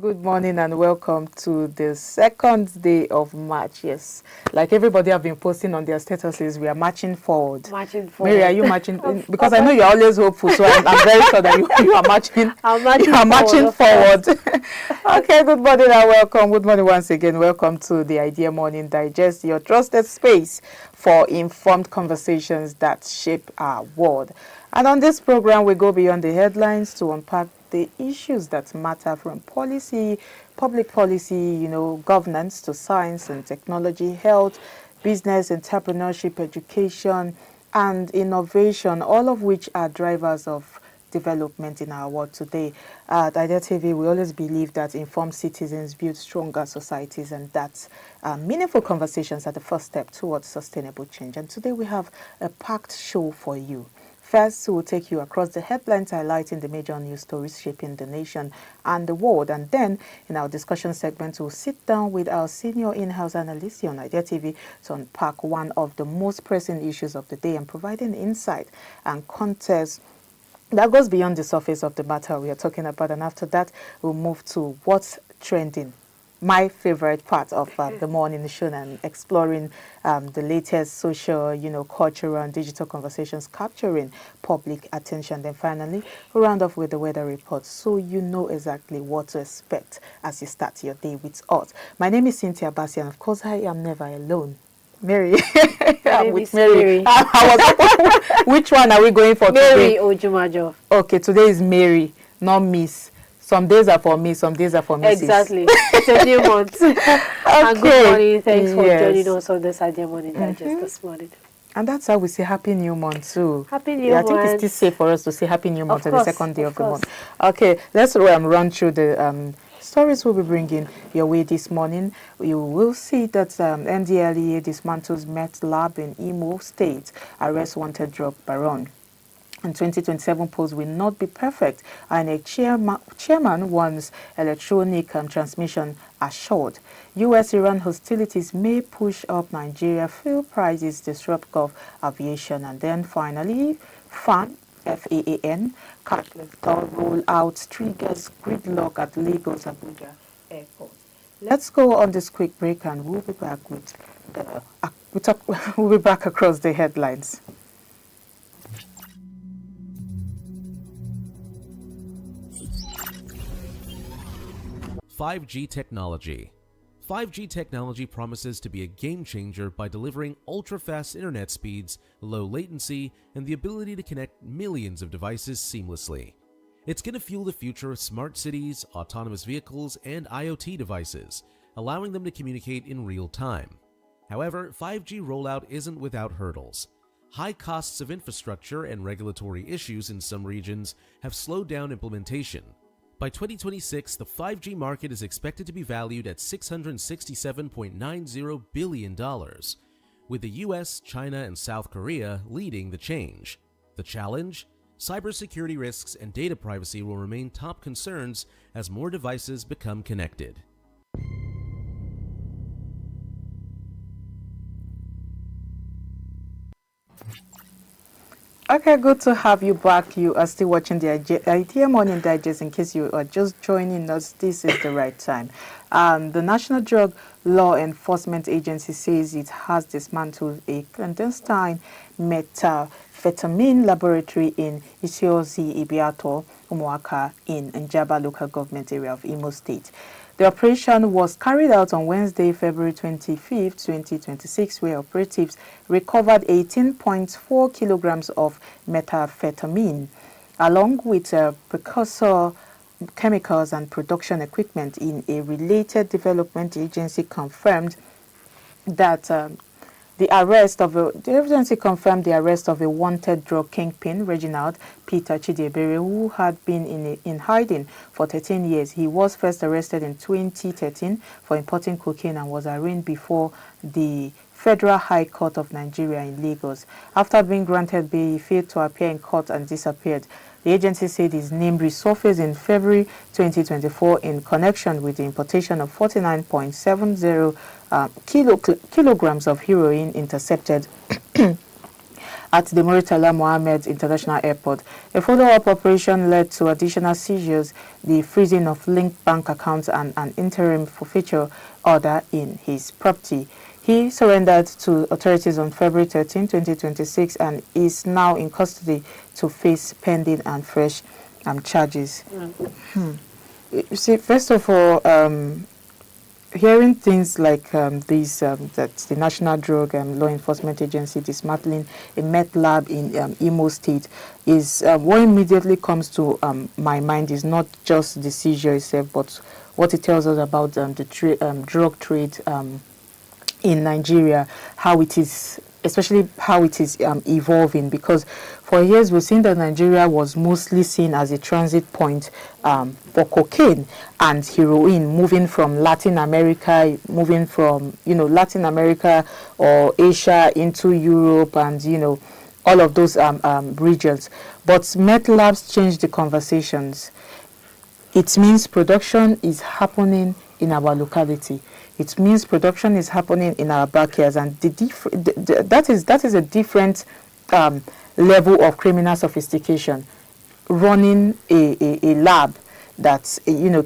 Good morning and welcome to the second day of March. Yes, like everybody have been posting on their statuses, we are marching forward. Marching forward. Mary, are you marching? Because I know you're always hopeful, so I'm very sure that you are marching. You are marching forward. Okay, good morning and welcome. Good morning once again. Welcome to the Idea Morning Digest, your trusted space for informed conversations that shape our world. And on this program, we go beyond the headlines to unpack the issues that matter, from policy, public policy, governance, to science and technology, health, business, entrepreneurship, education, and innovation, all of which are drivers of development in our world today. At Idea TV, we always believe that informed citizens build stronger societies, and that meaningful conversations are the first step towards sustainable change. And today we have a packed show for you. First, we'll take you across the headlines highlighting the major news stories shaping the nation and the world. And then, in our discussion segment, we'll sit down with our senior in-house analyst on Idea TV to unpack one of the most pressing issues of the day and providing insight and context that goes beyond the surface of the matter we are talking about. And after that, we'll move to what's trending. My favorite part of the morning show, and exploring the latest social, cultural and digital conversations capturing public attention. Then finally, we'll round off with the weather report, so you know exactly what to expect as you start your day with us. My name is Cynthia Bassi, and of course, I am never alone. Mary. I'm with Mary. Which one are we going for Mary today? Ojumajo. Okay, today is Mary, not Miss. Some days are for me, some days are for Mrs. Exactly. It's a new month. And good morning. Thanks for joining us on this Idea Morning Digest this morning. And that's how we say Happy New Month too. Happy New Month. I think it's still safe for us to say Happy New Month on the second day of the month. Okay, let's run through the stories we'll be bringing your way this morning. You will see that NDLEA dismantles METH lab in Imo State, arrest wanted drug baron. And 2027 polls will not be perfect. INEC chairman wants electronic transmission assured. US-Iran hostilities may push up Nigeria fuel prices, disrupt Gulf aviation. And then finally, FAAN, FAAN, CASHLESS rollout triggers gridlock at Lagos ABUJA airport. Let's go on this quick break, and we'll be back with we'll be back across the headlines. 5G technology. 5G technology promises to be a game changer by delivering ultra-fast internet speeds, low latency, and the ability to connect millions of devices seamlessly. It's going to fuel the future of smart cities, autonomous vehicles, and IoT devices, allowing them to communicate in real time. However, 5G rollout isn't without hurdles. High costs of infrastructure and regulatory issues in some regions have slowed down implementation. By 2026, the 5G market is expected to be valued at $667.90 billion, with the US, China, and South Korea leading the change. The challenge? Cybersecurity risks and data privacy will remain top concerns as more devices become connected. Okay, good to have you back. You are still watching the Idea Morning Digest. In case you are just joining us, this is the right time. The National Drug Law Enforcement Agency says it has dismantled a clandestine methamphetamine laboratory in Isiozi Ibiato, Umuaka, in Njaba local government area of Imo State. The operation was carried out on Wednesday, February 25, 2026, where operatives recovered 18.4 kilograms of methamphetamine, along with precursor chemicals and production equipment. In a related development, the agency confirmed that the agency confirmed the arrest of a wanted drug kingpin, Reginald Peter Chidebere, who had been in hiding for 13 years. He was first arrested in 2013 for importing cocaine and was arraigned before the Federal High Court of Nigeria in Lagos. After being granted bail, he failed to appear in court and disappeared. The agency said his name resurfaced in February 2024 in connection with the importation of 49.70 kilograms of heroin intercepted at the Murtala Mohammed International Airport. A follow-up operation led to additional seizures, the freezing of linked bank accounts, and an interim forfeiture order in his property. He surrendered to authorities on February 13, 2026, and is now in custody to face pending and fresh charges. You see, first of all, hearing things like these, that the National Drug Law Enforcement Agency dismantling a METH lab in Imo State is what immediately comes to my mind is not just the seizure itself, but what it tells us about the drug trade in Nigeria, how it is, especially how it is evolving, because for years we've seen that Nigeria was mostly seen as a transit point for cocaine and heroin, moving from Latin America, Latin America or Asia into Europe and, all of those regions. But METH labs changed the conversations. It means production is happening in our locality. It means production is happening in our backyards, and that is a different level of criminal sophistication. Running a lab that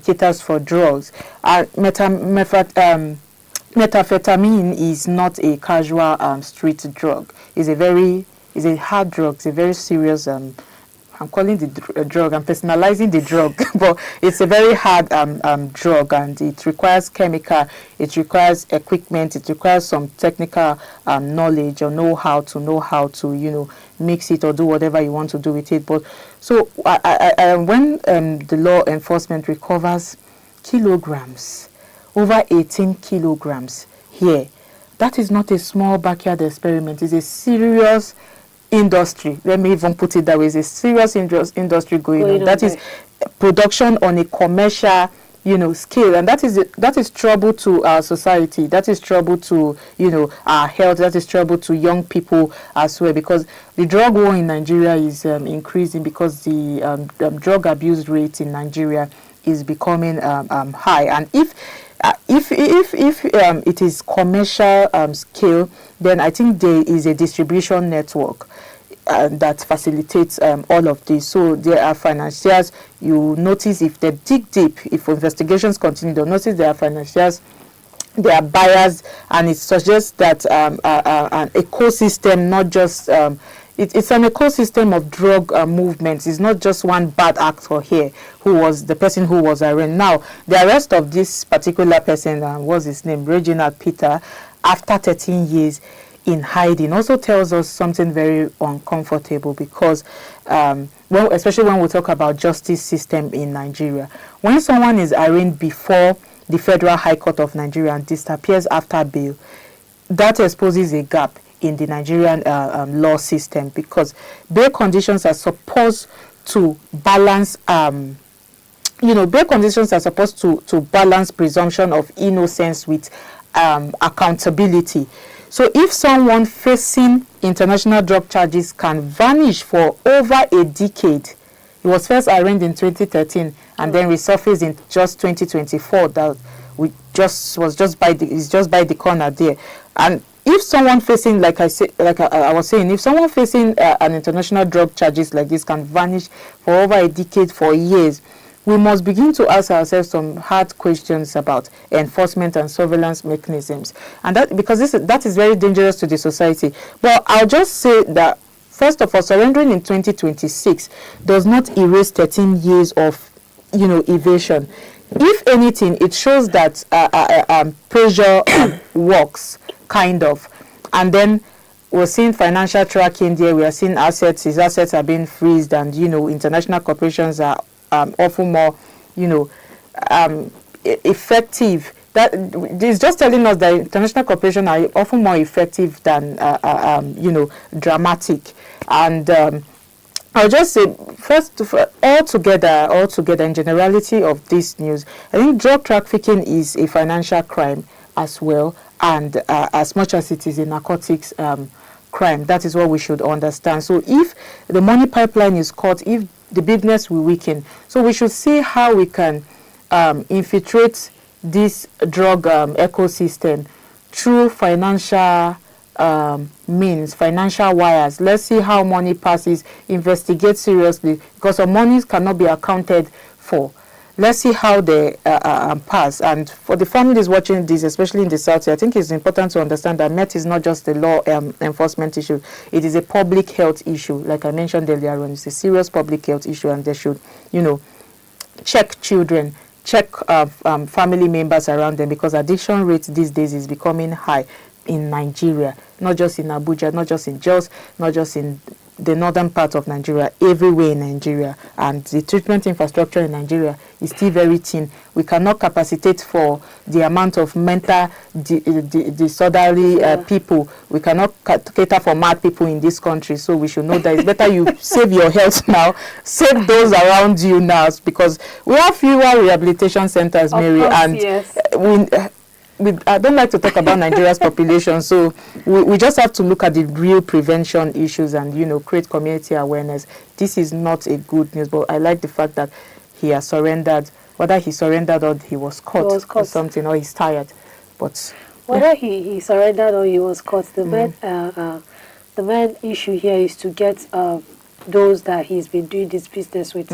caters for drugs. Methamphetamine is not a casual street drug. It's a hard drug. It's a very serious. I'm calling the drug, I'm personalizing the drug, but it's a very hard drug, and it requires chemical, it requires equipment, it requires some technical knowledge or know-how to mix it or do whatever you want to do with it. But so when the law enforcement recovers kilograms, over 18 kilograms here, that is not a small backyard experiment. It's a serious industry. Let me even put it that way. It's a serious industry going on. That is production on a commercial, scale, and that is trouble to our society. That is trouble to our health. That is trouble to young people as well, because the drug war in Nigeria is increasing, because the drug abuse rate in Nigeria is becoming high. And if it is commercial scale, then I think there is a distribution network that facilitates all of this. So there are financiers. You notice, if they dig deep, if investigations continue, they'll notice there are financiers, there are buyers, and it suggests that an ecosystem, not just it's an ecosystem of drug movements. It's not just one bad actor here who was the person who was arraigned. Now, the arrest of this particular person, what's his name, Reginald Peter, after 13 years in hiding, also tells us something very uncomfortable, because especially when we talk about justice system in Nigeria, when someone is arraigned before the Federal High Court of Nigeria and disappears after bail, that exposes a gap in the Nigerian law system, because bail conditions are supposed to balance bail conditions are supposed to balance presumption of innocence with accountability. So if someone facing international drug charges can vanish for over a decade, he was first arraigned in 2013 and then resurfaced in just 2024, that is just by the corner there. And if someone facing, I was saying, if someone facing an international drug charges like this can vanish for over a decade, for years, we must begin to ask ourselves some hard questions about enforcement and surveillance mechanisms, and that is very dangerous to the society. But I'll just say that, first of all, surrendering in 2026 does not erase 13 years of evasion. If anything, it shows that pressure works, kind of. And then we're seeing financial tracking there. We are seeing his assets are being freezed, and international corporations are often more effective. That is just telling us that international corporations are often more effective than dramatic. And I'll just say, first, altogether, in generality of this news, I think drug trafficking is a financial crime as well, and as much as it is a narcotics crime. That is what we should understand. So if the money pipeline is cut, if the business will weaken, so we should see how we can infiltrate this drug ecosystem through financial means, financial wires. Let's see how money passes, investigate seriously, because some monies cannot be accounted for. Let's see how they pass. And for the families watching this, especially in the South, I think it's important to understand that METH is not just a law enforcement issue. It is a public health issue. Like I mentioned earlier on, it's a serious public health issue, and they should, you know, check children, check family members around them, because addiction rate these days is becoming high in Nigeria, not just in Abuja, not just in Jos, not just in the northern part of Nigeria, everywhere in Nigeria. And the treatment infrastructure in Nigeria is still very thin. We cannot capacitate for the amount of mental disorderly people. We cannot cater for mad people in this country. So we should know that it's better you save your health now, save those around you now, because we have fewer rehabilitation centers, Mary, course, and yes. I don't like to talk about Nigeria's population, so we just have to look at the real prevention issues and, you know, create community awareness. This is not a good news, but I like the fact that he has surrendered, whether he surrendered or he was caught or something, or he's tired. But whether he surrendered or he was caught, the main issue here is to get those that he's been doing this business with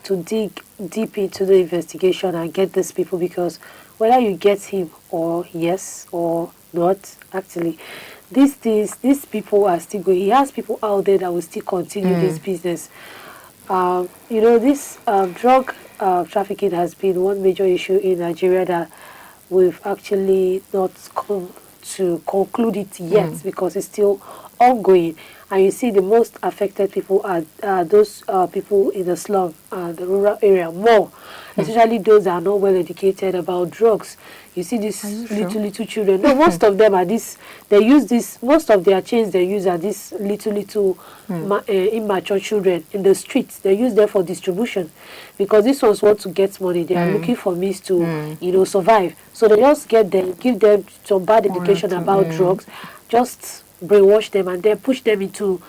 to dig deep into the investigation and get these people, because whether you get him or yes or not, actually, these people are still going. He has people out there that will still continue this business. You know, this drug trafficking has been one major issue in Nigeria that we've actually not come to conclude it yet, because it's still ongoing. And you see the most affected people are those people in the slum, the rural area, more, especially those that are not well educated about drugs. You see these little children. No, most of them are this, they use this, most of their chains they use are these little immature children in the streets. They use them for distribution, because these ones want to get money. They are looking for means to, you know, survive. So they just get them, give them some bad education about drugs, just brainwash them and then push them into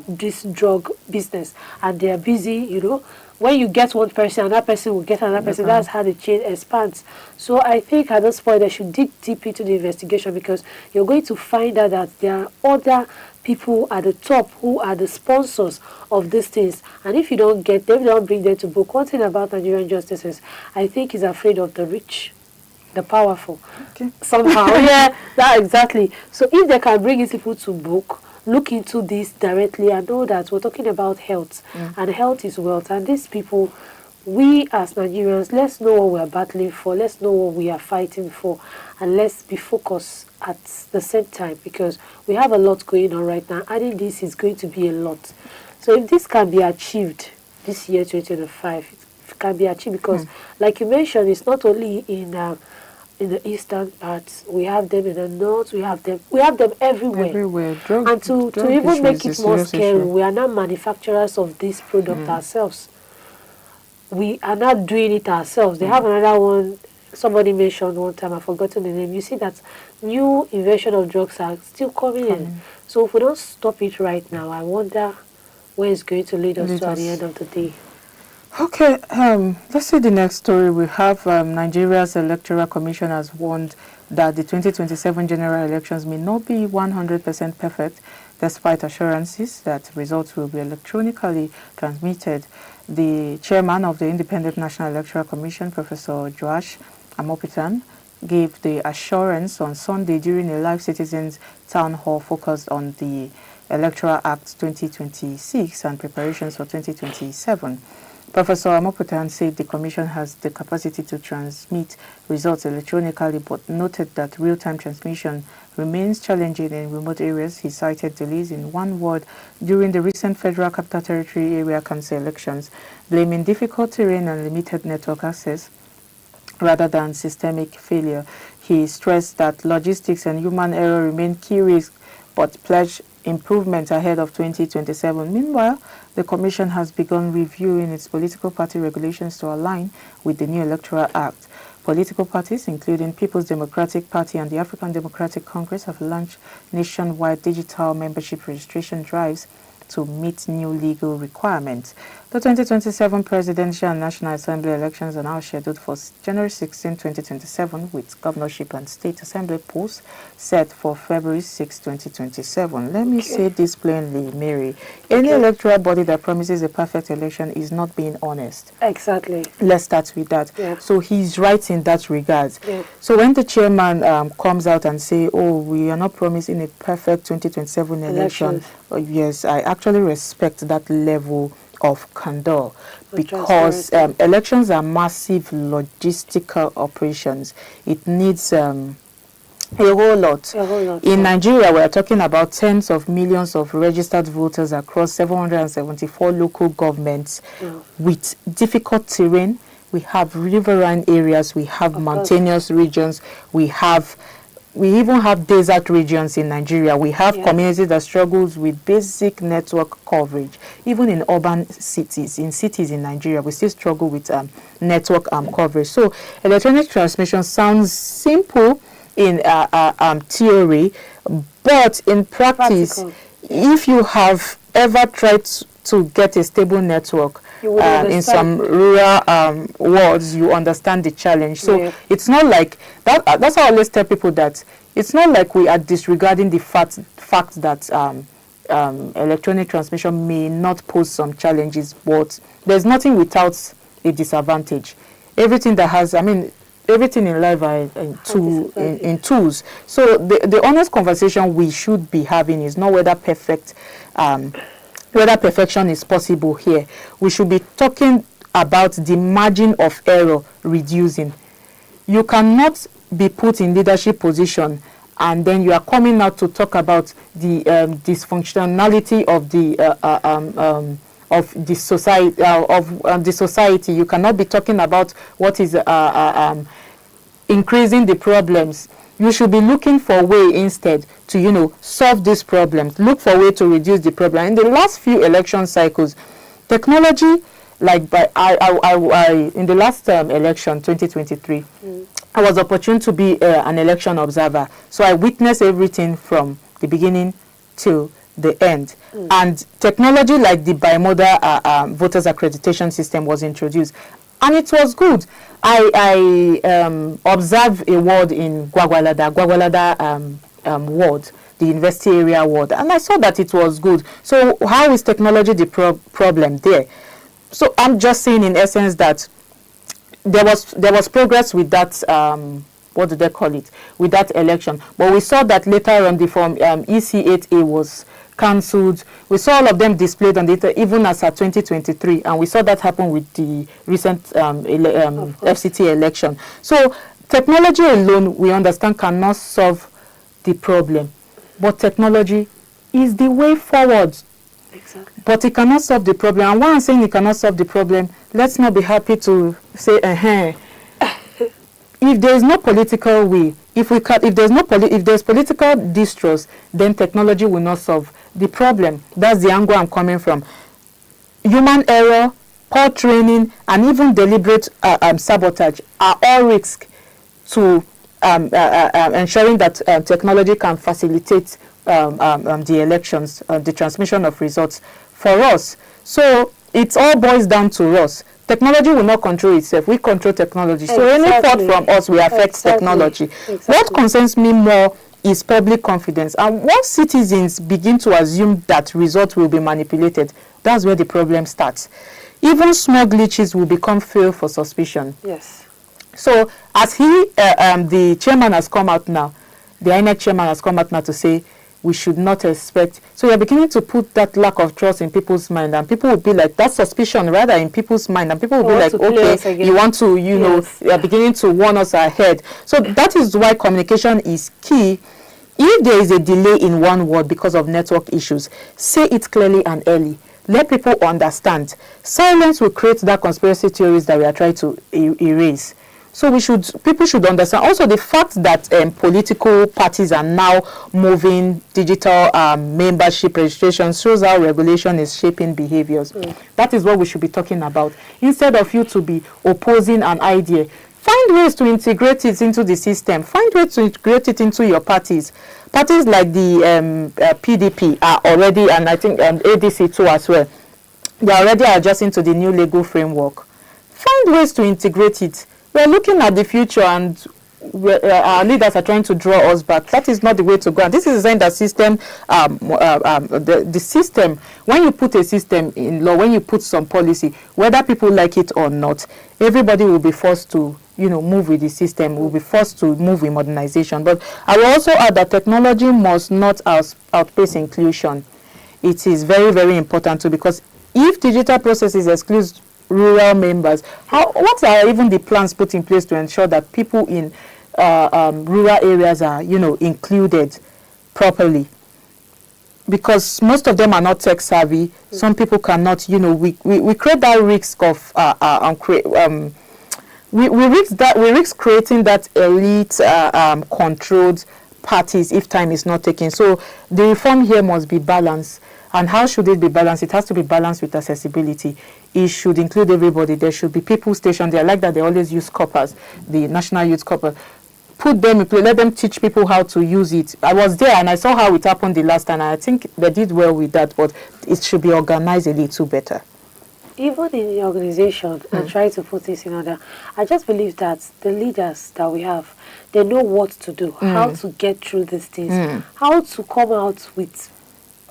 this drug business, and they are busy, you know. When you get one person, another person will get another person. That's how the chain expands. So I think at this point they should dig deep into the investigation, because you're going to find out that there are other people at the top who are the sponsors of these things. And if you don't get them, don't bring them to book. One thing about Nigerian justice is, I think, is afraid of the rich, the powerful, somehow. Yeah, that exactly. So if they can bring these people to book, look into this directly, and know that we're talking about health, and health is wealth. And these people, we as Nigerians, let's know what we're battling for, let's know what we are fighting for, and let's be focused at the same time, because we have a lot going on right now. Adding this is going to be a lot. So if this can be achieved this year, 2025, it can be achieved, because like you mentioned, it's not only in the eastern parts, we have them in the north, we have them everywhere. And to even make it more scary, we are not manufacturers of this product ourselves. We are not doing it ourselves. They have another one, somebody mentioned one time, I've forgotten the name. You see that new invention of drugs are still coming in. So if we don't stop it right now, I wonder where it's going to lead us to at the end of the day. Okay, let's see the next story. We have Nigeria's Electoral Commission has warned that the 2027 general elections may not be 100% perfect, despite assurances that results will be electronically transmitted. The chairman of the Independent National Electoral Commission, Professor Joash Amopitan, gave the assurance on Sunday during a live citizens town hall focused on the Electoral Act 2026 and preparations for 2027. Professor Amopitan said the Commission has the capacity to transmit results electronically, but noted that real-time transmission remains challenging in remote areas. He cited delays in one ward during the recent Federal Capital Territory Area Council elections, blaming difficult terrain and limited network access rather than systemic failure. He stressed that logistics and human error remain key risks, but pledged improvement ahead of 2027. Meanwhile, the Commission has begun reviewing its political party regulations to align with the new Electoral Act. Political parties, including People's Democratic Party and the African Democratic Congress, have launched nationwide digital membership registration drives to meet new legal requirements. The 2027 Presidential and National Assembly elections are now scheduled for January 16, 2027, with governorship and state assembly polls set for February 6, 2027. Let me say this plainly, Mary. Any electoral body that promises a perfect election is not being honest. Exactly. Let's start with that. Yeah. So he's right in that regard. Yeah. So when the chairman comes out and say, oh, we are not promising a perfect 2027 election, yes, I actually respect that level of candor, because elections are massive logistical operations. It needs a whole lot. In Nigeria, we are talking about tens of millions of registered voters across 774 local governments with difficult terrain. We have riverine areas, we have mountainous regions, we even have desert regions in Nigeria. We have communities that struggles with basic network coverage. Even in urban cities, in Nigeria, we still struggle with network coverage. So electronic transmission sounds simple in theory, but in practice, if you have ever tried to get a stable network in some rural wards, you understand the challenge. So it's not like that. That's how I always tell people that it's not like we are disregarding the fact that electronic transmission may not pose some challenges, but there's nothing without a disadvantage. Everything that has, everything in life are in tools. So the honest conversation we should be having is not whether perfection is possible here. We should be talking about the margin of error reducing. You cannot be put in leadership position and then you are coming out to talk about the dysfunctionality of the society. You cannot be talking about what is increasing the problems. You should be looking for a way instead to, solve these problems. Look for a way to reduce the problem. In the last few election cycles, technology, like in the last election, 2023, I was opportune to be an election observer. So I witnessed everything from the beginning to the end. And technology like the bimodal voters accreditation system was introduced. And it was good. I observed a ward in Gwagwalada ward, the university area ward, and I saw that it was good. So how is technology the problem there? So I'm just saying in essence that there was progress with that, what do they call it, with that election. But we saw that later on the form EC8A was cancelled. We saw all of them displayed on data even as at 2023, and we saw that happen with the recent FCT election. So technology alone, we understand, cannot solve the problem, but technology is the way forward. Exactly. But it cannot solve the problem. And when I'm saying it cannot solve the problem, let's not be happy to say, if there is no political will, if there's political distrust, then technology will not solve the problem. That's the angle I'm coming from. Human error, poor training, and even deliberate sabotage are all risks to ensuring that technology can facilitate the elections, the transmission of results for us. So it all boils down to us. Technology will not control itself. We control technology. So any fault from us will affect technology. What concerns me more is public confidence. And once citizens begin to assume that results will be manipulated, that's where the problem starts. Even small glitches will become fuel for suspicion. Yes. So as the chairman has come out now, the INEC chairman has come out now to say we should not expect. So you're beginning to put that lack of trust in people's mind, and people will be like, that suspicion rather in people's mind, and people will be like, okay, you want to, you're beginning to warn us ahead. So that is why communication is key. If there is a delay in one word because of network issues, say it clearly and early. Let people understand. Silence will create that conspiracy theories that we are trying to erase. So people should understand. Also, the fact that political parties are now moving digital membership registration shows how regulation is shaping behaviors. That is what we should be talking about. Instead of you to be opposing an idea, find ways to integrate it into the system. Find ways to integrate it into your parties. Parties like the PDP are already, and I think ADC too as well, They are already adjusting to the new legal framework. Find ways to integrate it. We are looking at the future, and our leaders are trying to draw us back. That is not the way to go. And this is saying that system, the system, when you put a system in law, when you put some policy, whether people like it or not, everybody will be forced to, move with the system, will be forced to move with modernization. But I will also add that technology must not outpace inclusion. It is very, very important too, because if digital processes exclude rural members, what are even the plans put in place to ensure that people in rural areas are, included properly? Because most of them are not tech savvy. Some people cannot, we create that risk of we risk creating that elite controlled parties if time is not taken. So the reform here must be balanced. And how should it be balanced? It has to be balanced with accessibility. It should include everybody. There should be people stationed there. Like that, they always use corpers, the National Youth Corps. Put them in place, let them teach people how to use it. I was there and I saw how it happened the last time. And I think they did well with that, but it should be organized a little better. Even in the organization, and trying to put this in order, I just believe that the leaders that we have, they know what to do, how to get through these things, how to come out with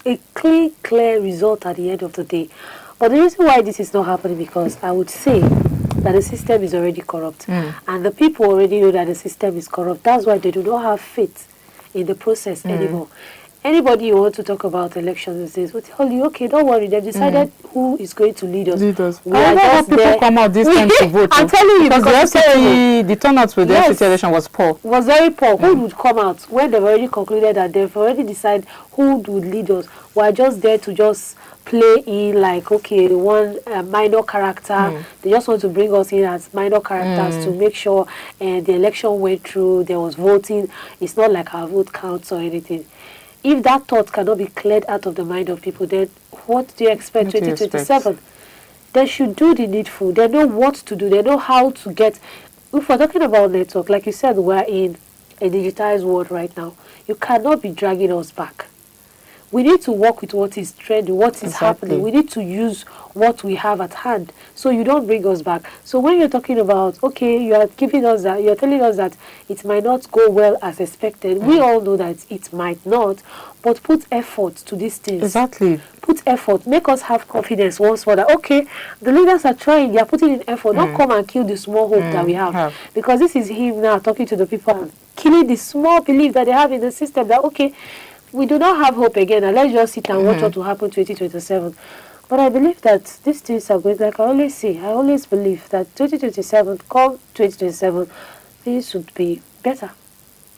a clear result at the end of the day. But the reason why this is not happening, because I would say that the system is already corrupt, and the people already know that the system is corrupt. That's why they do not have faith in the process anymore. Anybody you want to talk about elections these days will tell you, okay, don't worry, they've decided who is going to lead us. We are just people there. Come out this time to vote. I'm telling you, because the turnout for the FCT election was poor. Was very poor. Who would come out when they've already concluded that they've already decided who would lead us? We are just there to just play in like, okay, the one minor character. They just want to bring us in as minor characters to make sure the election went through, there was voting. It's not like our vote counts or anything. If that thought cannot be cleared out of the mind of people, then what do you expect 2027? They should do the needful. They know what to do. They know how to get. If we're talking about network, like you said, we're in a digitized world right now. You cannot be dragging us back. We need to work with what is trending, what is happening. We need to use what we have at hand, so you don't bring us back. So when you're talking about, okay, you are giving us that, you're telling us that it might not go well as expected. We all know that it might not, but put effort to these things. Exactly. Put effort. Make us have confidence once more that, okay, the leaders are trying, they are putting in effort. Don't come and kill the small hope that we have. Because this is him now talking to the people and killing the small belief that they have in the system that, okay, we do not have hope again, and let's just sit and watch what will happen 2027. But I believe that these things are going, like I always say, I always believe that 2027, come 2027, things should be better.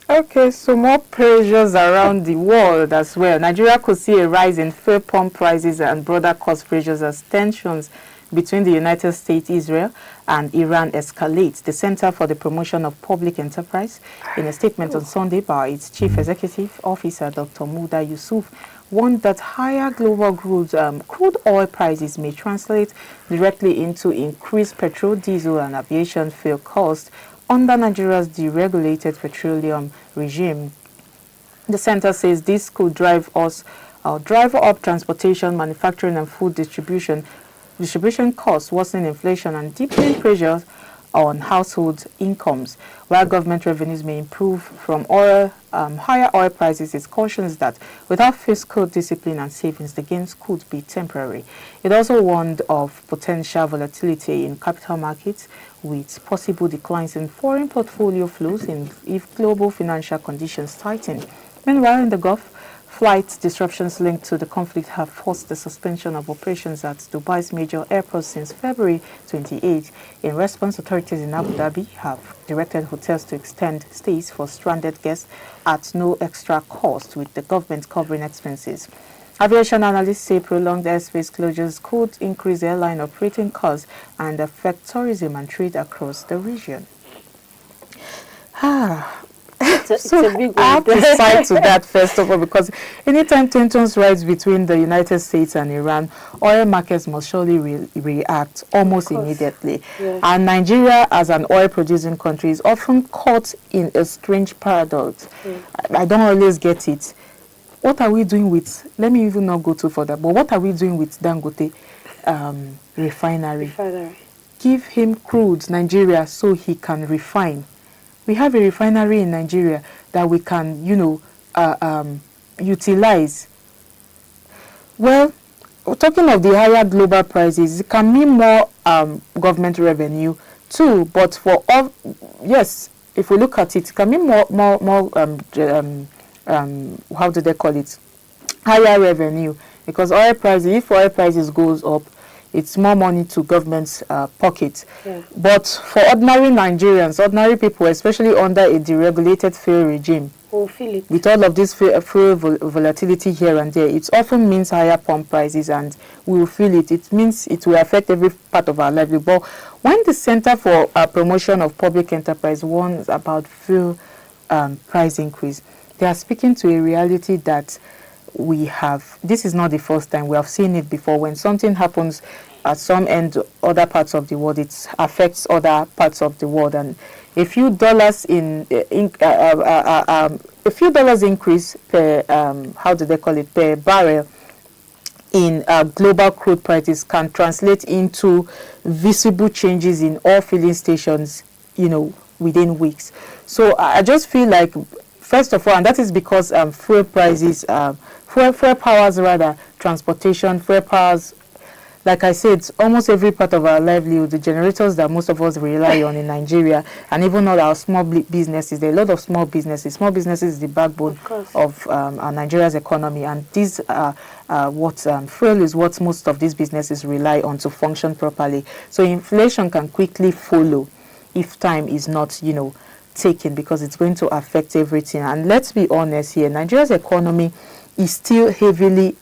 Okay, so more pressures around the world as well. Nigeria could see a rise in fuel pump prices and broader cost pressures as tensions between the United States, Israel, and Iran escalates. The Center for the Promotion of Public Enterprise, in a statement on Sunday by its Chief Executive Officer, Dr. Muda Yusuf, warned that higher global crude oil prices may translate directly into increased petrol, diesel, and aviation fuel costs under Nigeria's deregulated petroleum regime. The center says this could drive up transportation, manufacturing, and food distribution costs, worsening inflation, and deepening pressures on household incomes. While government revenues may improve from higher oil prices, it cautions that without fiscal discipline and savings, the gains could be temporary. It also warned of potential volatility in capital markets, with possible declines in foreign portfolio flows if global financial conditions tighten. Meanwhile, in the Gulf, flight disruptions linked to the conflict have forced the suspension of operations at Dubai's major airports since February 28. In response, authorities in Abu Dhabi have directed hotels to extend stays for stranded guests at no extra cost, with the government covering expenses. Aviation analysts say prolonged airspace closures could increase airline operating costs and affect tourism and trade across the region. It's a big I have to side to that first of all, because anytime tensions rise between the United States and Iran, oil markets must surely react almost immediately. Yeah. And Nigeria, as an oil-producing country, is often caught in a strange paradox. I don't always get it. What are we doing with, let me even not go too further, but what are we doing with Dangote? refinery. Give him crude, Nigeria, so he can refine. We have a refinery in Nigeria that we can, utilize. Well, talking of the higher global prices, it can mean more government revenue too. But for all, yes, if we look at it, it can mean more how do they call it? Higher revenue, because oil prices, if oil prices goes up, it's more money to government's pockets. Yeah. But for ordinary Nigerians, ordinary people, especially under a deregulated fuel regime, we'll feel it. With all of this fuel volatility here and there, it often means higher pump prices, and we will feel it. It means it will affect every part of our livelihood. But when the Center for Promotion of Public Enterprise warns about fuel price increase, they are speaking to a reality that we have. This is not the first time. We have seen it before. When something happens at some end, other parts of the world, it affects other parts of the world. And a few dollars increase per how do they call it, per barrel in global crude prices can translate into visible changes in all filling stations, within weeks. So I just feel like, first of all, and that is because fuel prices, fuel powers rather, transportation, fuel powers, like I said, almost every part of our livelihood, the generators that most of us rely on in Nigeria, and even all our small businesses, there are a lot of small businesses. Small businesses is the backbone of our Nigeria's economy, and these are fuel is what most of these businesses rely on to function properly. So inflation can quickly follow if time is not, taken, because it's going to affect everything. And let's be honest here, Nigeria's economy is still heavily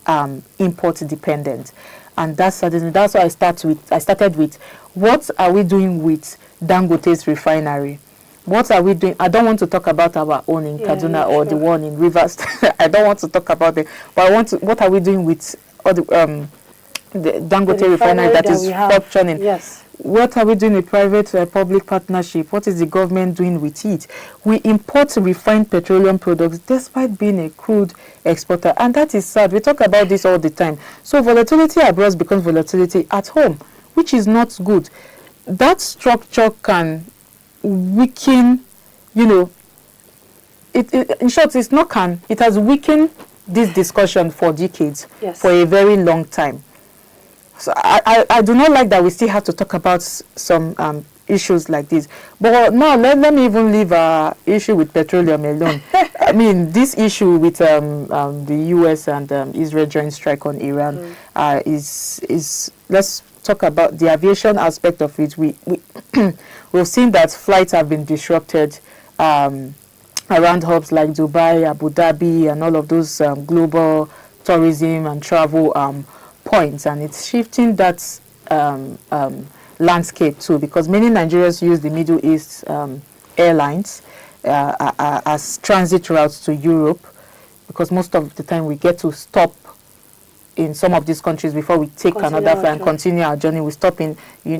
import dependent. And that's why I started with what are we doing with Dangote's refinery? What are we doing? I don't want to talk about our own in Kaduna or the one in Rivers. I don't want to talk about it. But what are we doing with all the Dangote refinery that is functioning? Yes. What are we doing with private-public partnership? What is the government doing with it? We import refined petroleum products despite being a crude exporter, and that is sad. We talk about this all the time. So volatility abroad becomes volatility at home, which is not good. That structure can weaken, in short, it has weakened this discussion for decades, for a very long time. So I do not like that we still have to talk about some issues like this. But now let me even leave our issue with petroleum alone. I mean, this issue with the US and Israel joint strike on Iran is let's talk about the aviation aspect of it. We've seen that flights have been disrupted around hubs like Dubai, Abu Dhabi, and all of those global tourism and travel points, and it's shifting that landscape too, because many Nigerians use the Middle East airlines as transit routes to Europe, because most of the time we get to stop in some of these countries before we take another flight and continue our journey. We stop in, we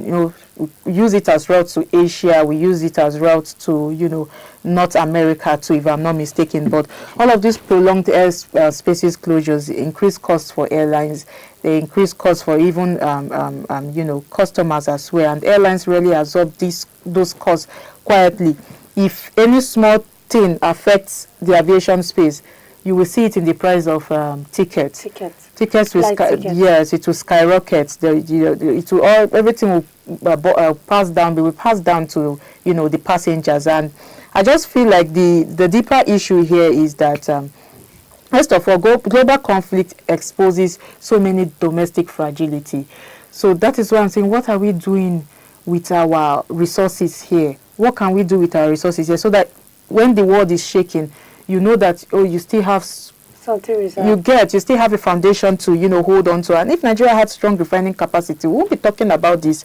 use it as route to Asia, we use it as route to, North America too, if I'm not mistaken. But all of these prolonged air spaces closures increase costs for airlines. They increase costs for even, customers as well. And airlines really absorb those costs quietly. If any small thing affects the aviation space, you will see it in the price of tickets. Tickets will yes, it will skyrocket. Everything will pass down. They will pass down to the passengers. And I just feel like the deeper issue here is that first of all, global conflict exposes so many domestic fragility. So that is why I'm saying, what are we doing with our resources here? What can we do with our resources here so that when the world is shaking, you know that you still have something reserved. You still have a foundation to hold on to. And if Nigeria had strong refining capacity, we won't be talking about this.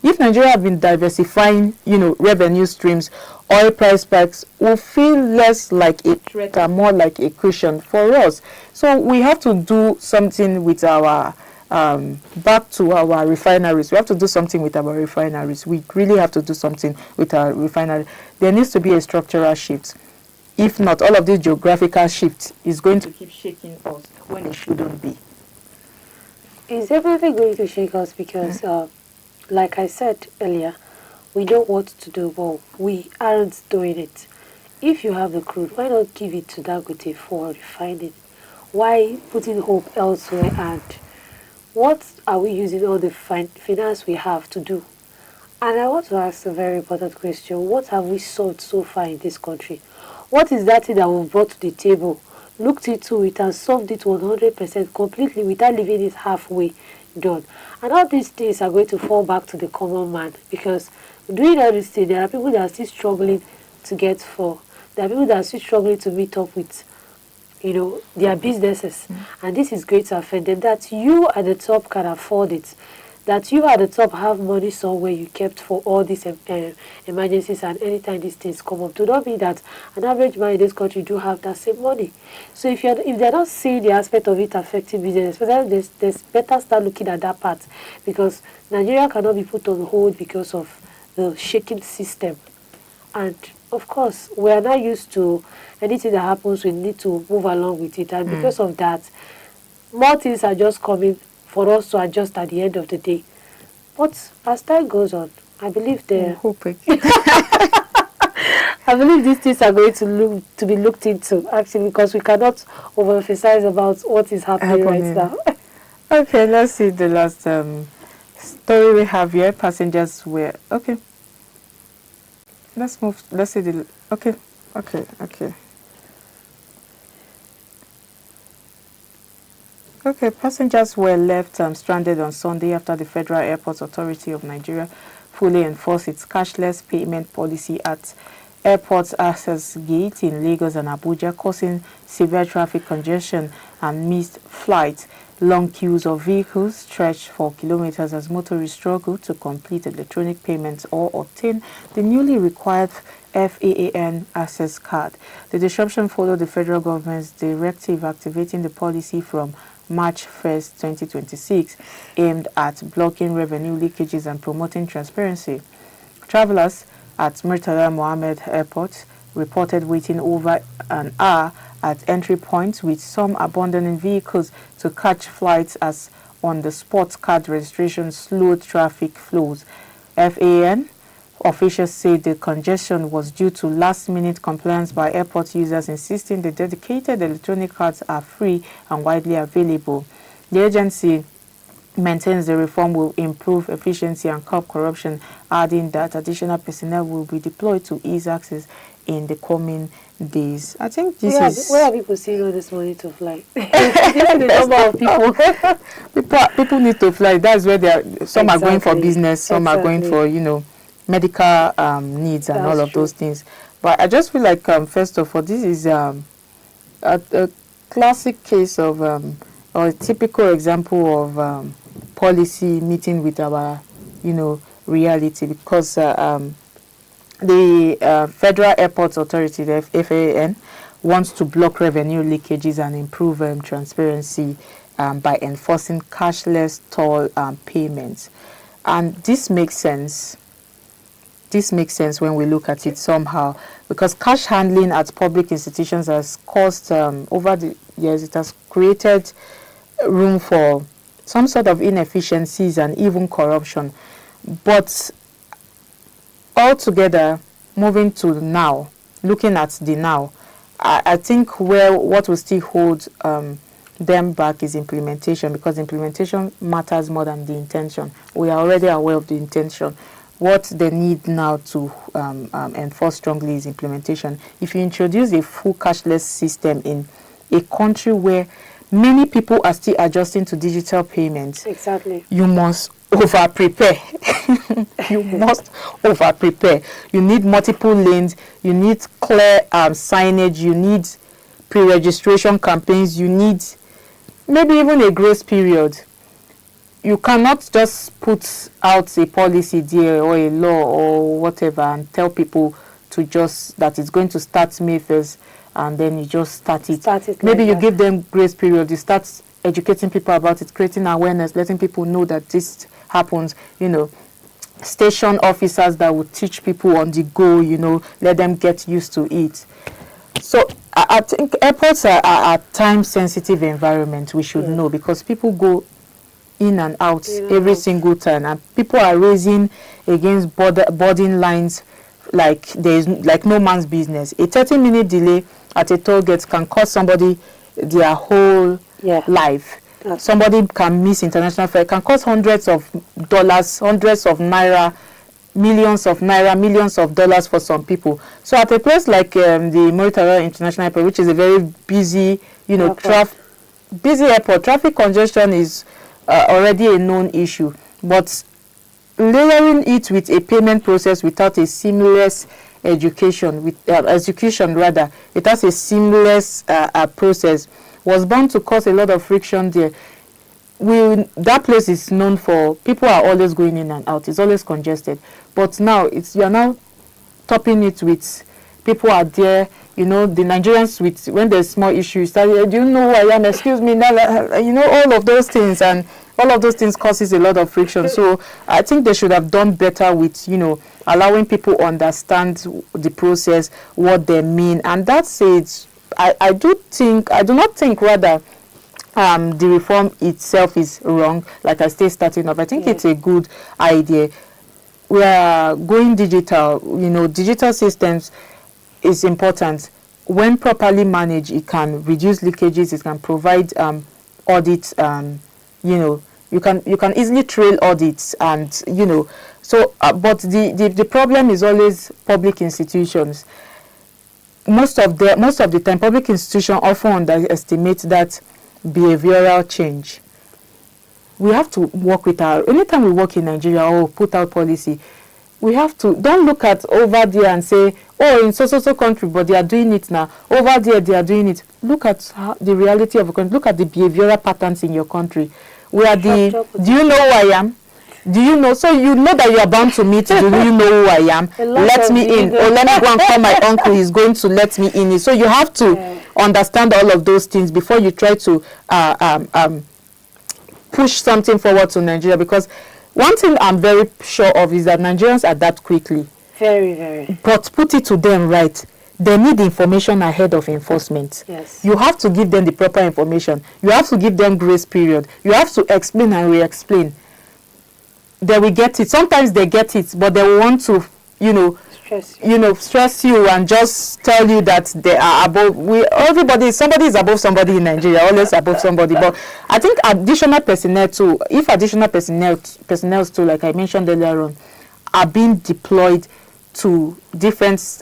If Nigeria had been diversifying revenue streams, oil price spikes will feel less like a threat and more like a cushion for us. So we have to do something with our back to our refineries. We have to do something with our refineries. We really have to do something with our refineries. There needs to be a structural shift. If not, all of this geographical shift is going to keep shaking us when it shouldn't be. It's definitely going to shake us because, like I said earlier, we know what to do, but we aren't doing it. If you have the crude, why not give it to Dangote for refining? Why putting hope elsewhere? And what are we using all the finance we have to do? And I want to ask a very important question. What have we solved so far in this country? What is that thing that we've brought to the table, looked into it and solved it 100% completely without leaving it halfway done? And all these things are going to fall back to the common man, because doing all these things, there are people that are still struggling to get for. There are people that are still struggling to meet up with, their businesses. And this is going to affect them. That you at the top can afford it. That you at the top have money somewhere you kept for all these emergencies, and anytime these things come up. Do not mean that an average man in this country do have that same money. So if they're not seeing the aspect of it affecting business, there's better start looking at that part, because Nigeria cannot be put on hold because of the shaking system. And of course, we are not used to anything that happens. We need to move along with it, and because of that, more things are just coming for us to adjust at the end of the day. But as time goes on, I believe I believe these things are going to be looked into, actually, because we cannot overemphasize about what is happening right now. Okay, let's see the last story we have here. Passengers were okay. Let's move. Let's see the okay. Okay, passengers were left stranded on Sunday after the Federal Airports Authority of Nigeria fully enforced its cashless payment policy at airports access gates in Lagos and Abuja, causing severe traffic congestion and missed flights. Long queues of vehicles stretched for kilometers as motorists struggled to complete electronic payments or obtain the newly required FAAN access card. The disruption followed the federal government's directive activating the policy from March 1st, 2026, aimed at blocking revenue leakages and promoting transparency. Travelers at Murtala Mohammed Airport reported waiting over an hour at entry points, with some abandoning vehicles to catch flights as on-the-spot card registration slowed traffic flows. FAAN officials say the congestion was due to last-minute compliance by airport users insisting the dedicated electronic cards are free and widely available. The agency maintains the reform will improve efficiency and curb corruption, adding that additional personnel will be deployed to ease access in the coming days. I think this is... Where are people seeing all this money to fly? The number of people need to fly. That's where they are. Some are going for business, some are going for, medical needs and all of those things. But I just feel like, first of all, this is a classic case of, or a typical example of policy meeting with our, reality, because the Federal Airports Authority, the FAAN, wants to block revenue leakages and improve transparency by enforcing cashless toll payments. And this makes sense. This makes sense when we look at it somehow, because cash handling at public institutions has caused, over the years, it has created room for some sort of inefficiencies and even corruption. But altogether, moving to now, looking at the now, I think what will still hold them back is implementation, because implementation matters more than the intention. We are already aware of the intention. What they need now to enforce strongly is implementation. If you introduce a full cashless system in a country where many people are still adjusting to digital payments, exactly, you must over-prepare. You must over-prepare. You need multiple lanes. You need clear signage. You need pre-registration campaigns. You need maybe even a grace period. You cannot just put out a policy there or a law or whatever and tell people to just that it's going to start May 1st and then you just start it. Maybe you give them grace period. You start educating people about it, creating awareness, letting people know that this happens. Station officers that will teach people on the go. Let them get used to it. So I think airports are a time-sensitive environment. We should know, because people go in and out every single time, and people are raising against boarding lines like there is like no man's business. A 30-minute delay at a toll gate can cost somebody their whole life. Somebody can miss international flight, can cost hundreds of dollars, hundreds of naira, millions of dollars for some people. So at a place like the Murtala International Airport, which is a very busy, busy airport, traffic congestion is already a known issue. But layering it with a payment process without a seamless execution, without a seamless process, was bound to cause a lot of friction there. That place is known for, people are always going in and out. It's always congested. But now you're now topping it with, people are there. The Nigerians, when there's small issues, do you know who I am? Excuse me, all of those things, and all of those things causes a lot of friction. So I think they should have done better with, allowing people understand the process, what they mean, and that's it. I do not think rather the reform itself is wrong. Like I say, starting off, I think it's a good idea. We are going digital. Digital systems is important. When properly managed, it can reduce leakages. It can provide audits. You can easily trail audits, and So, but the problem is always public institutions. Most of the time, public institutions often underestimate that behavioral change. We have to work with anytime we work in Nigeria or put out policy, we have to, don't look at over there and say, oh, in so country, but they are doing it now. Over there, they are doing it. Look at the reality of a country. Look at the behavioral patterns in your country. Do you know who I am? Do you know? So you know that you are bound to meet. Do you know who I am? Let me in. Or let me go and call my uncle. He's going to let me in. So you have to understand all of those things before you try to push something forward to Nigeria. Because one thing I'm very sure of is that Nigerians adapt quickly. Very, very. But put it to them right. They need information ahead of enforcement. Yes. You have to give them the proper information. You have to give them grace period. You have to explain and re-explain. They will get it. Sometimes they get it, but they will want to, stress you and just tell you that they are above. Somebody is above somebody in Nigeria, always above somebody. But I think additional personnel too, if additional personnel too, like I mentioned earlier on, are being deployed to different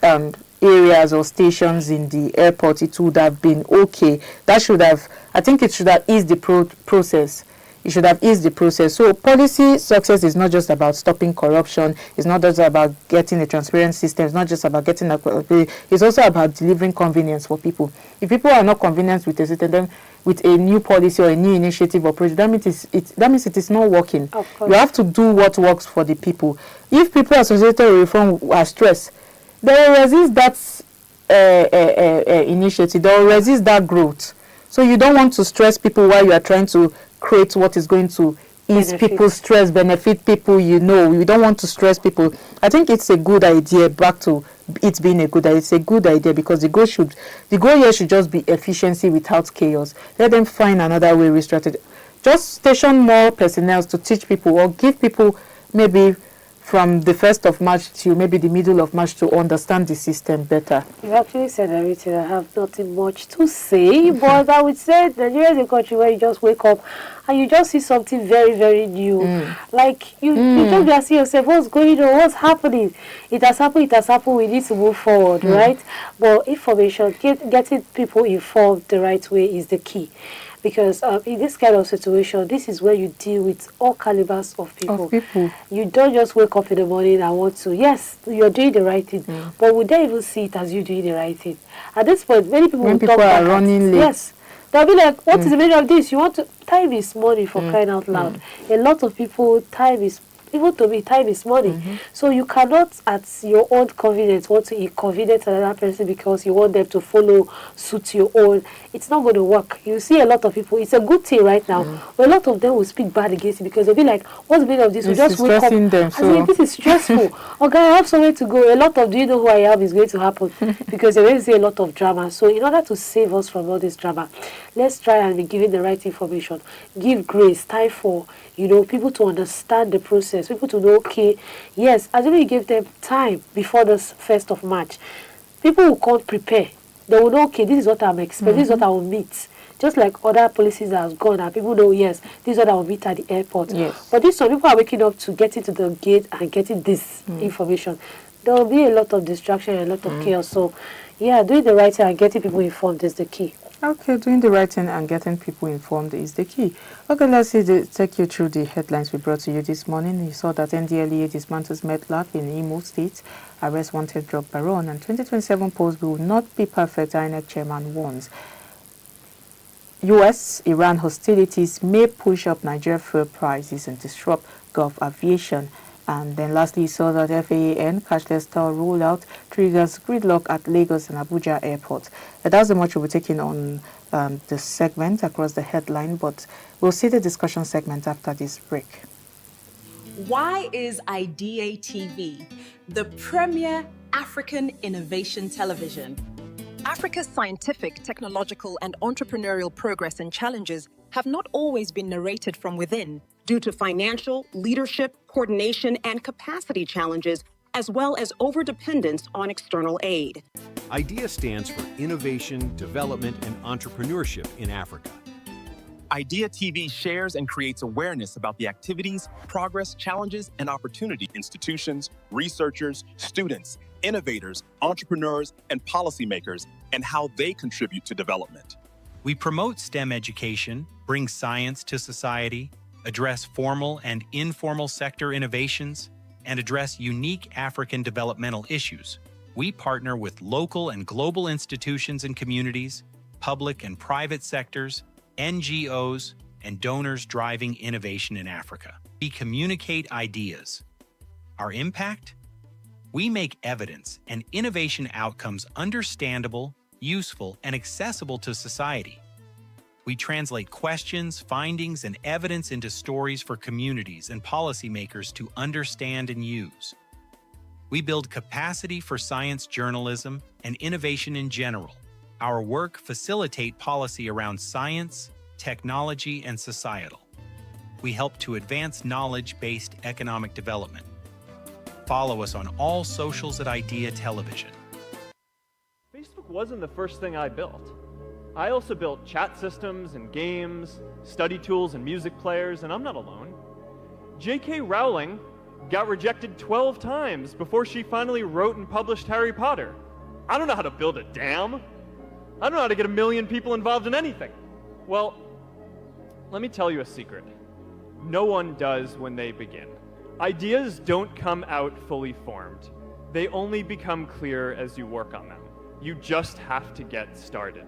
areas or stations in the airport, it would have been okay. I think it should have eased the process. It should have eased the process. So policy success is not just about stopping corruption. It's not just about getting a transparent system. It's not just about getting it's also about delivering convenience for people. If people are not convenienced with a system, then with a new policy or a new initiative or project, that means it is not working. You have to do what works for the people. If people associated with reform are stressed, they will resist that initiative. They will resist that growth. So you don't want to stress people while you are trying to create what is going to ease people's stress, benefit people. You don't want to stress people. I think it's a good idea. Back to it being a good idea. It's a good idea because the goal here should just be efficiency without chaos. Let them find another way to strategy. Just station more personnel to teach people or give people maybe from the 1st of March to maybe the middle of March to understand the system better. You actually said everything. I have nothing much to say, but I would say Nigeria is a country where you just wake up and you just see something very, very new. Like you just ask yourself, what's going on? What's happening? It has happened. We need to move forward, right? But information, getting people informed the right way is the key. Because in this kind of situation, this is where you deal with all calibers of people. You don't just wake up in the morning and want to, yes, you're doing the right thing, but would they even see it as you doing the right thing? At this point, many people when people are running late. Yes. They'll be like, what is the meaning of this? Time is money for crying out loud. A lot of people, time is Even to me, time is money. So you cannot, at your own convenience, want to inconvenience another person because you want them to follow suit your own. It's not going to work. You see a lot of people, it's a good thing right now, but a lot of them will speak bad against it because they'll be like, what's the meaning of this? We just wake up. Them, so. This is stressful. Okay, I have somewhere to go. A lot of, do you know who I am, is going to happen because you're going to see a lot of drama. So in order to save us from all this drama, let's try and be giving the right information. Give grace, time for, people to understand the process, people to know, okay, yes, as we give them time before this 1st of March, people will come prepare. They will know, okay, this is what I'm expecting, this is what I will meet. Just like other policies that have gone, and people know, yes, this is what I will meet at the airport. Yes. But this one, people are waking up to get into the gate and getting this information. There will be a lot of distraction and a lot of chaos. So, yeah, doing the right thing and getting people informed is the key. Okay, doing the right thing and getting people informed is the key. Okay, let's take you through the headlines we brought to you this morning. You saw that NDLEA dismantles METH lab in Imo State, arrest wanted drug baron, and 2027 polls will not be perfect, INEC chairman warns. US-Iran hostilities may push up Nigeria fuel prices and disrupt Gulf aviation. And then lastly, you saw that FAAN cashless tower rollout triggers gridlock at Lagos and Abuja airports. That's the much we'll be taking on the segment across the headline, but we'll see the discussion segment after this break. Why is IDEA TV the premier African innovation television? Africa's scientific, technological, and entrepreneurial progress and challenges have not always been narrated from within due to financial, leadership, coordination, and capacity challenges, as well as overdependence on external aid. IDEA stands for Innovation, Development, and Entrepreneurship in Africa. IDEA TV shares and creates awareness about the activities, progress, challenges, and opportunity institutions, researchers, students, innovators, entrepreneurs, and policymakers, and how they contribute to development. We promote STEM education, bring science to society, address formal and informal sector innovations, and address unique African developmental issues. We partner with local and global institutions and communities, public and private sectors, NGOs, and donors driving innovation in Africa. We communicate ideas. Our impact? We make evidence and innovation outcomes understandable, useful, and accessible to society. We translate questions, findings, and evidence into stories for communities and policymakers to understand and use. We build capacity for science journalism and innovation in general. Our work facilitates policy around science, technology, and societal. We help to advance knowledge-based economic development. Follow us on all socials at IDEA Television. Facebook wasn't the first thing I built. I also built chat systems and games, study tools and music players, and I'm not alone. J.K. Rowling got rejected 12 times before she finally wrote and published Harry Potter. I don't know how to build a dam. I don't know how to get 1 million people involved in anything. Well, let me tell you a secret. No one does when they begin. Ideas don't come out fully formed. They only become clear as you work on them. You just have to get started.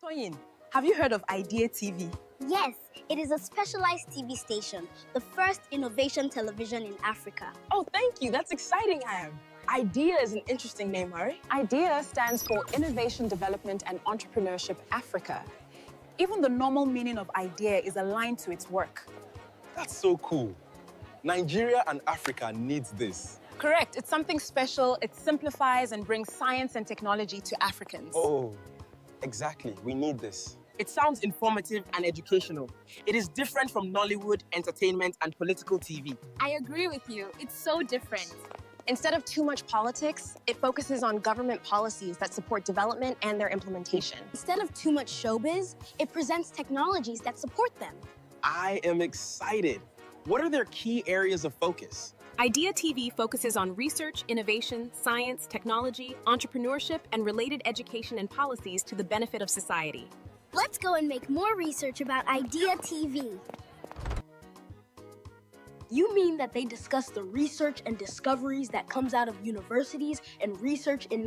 Toyin, have you heard of IDEA TV? Yes, it is a specialized TV station, the first innovation television in Africa. Oh, thank you. That's exciting, Am. IDEA is an interesting name, Murray. IDEA stands for Innovation, Development, and Entrepreneurship Africa. Even the normal meaning of IDEA is aligned to its work. That's so cool. Nigeria and Africa needs this. Correct. It's something special. It simplifies and brings science and technology to Africans. Oh, exactly. We need this. It sounds informative and educational. It is different from Nollywood, entertainment, and political TV. I agree with you. It's so different. Instead of too much politics, it focuses on government policies that support development and their implementation. Instead of too much showbiz, it presents technologies that support them. I am excited. What are their key areas of focus? IDEA TV focuses on research, innovation, science, technology, entrepreneurship, and related education and policies to the benefit of society. Let's go and make more research about IDEA TV. You mean that they discuss the research and discoveries that comes out of universities and research in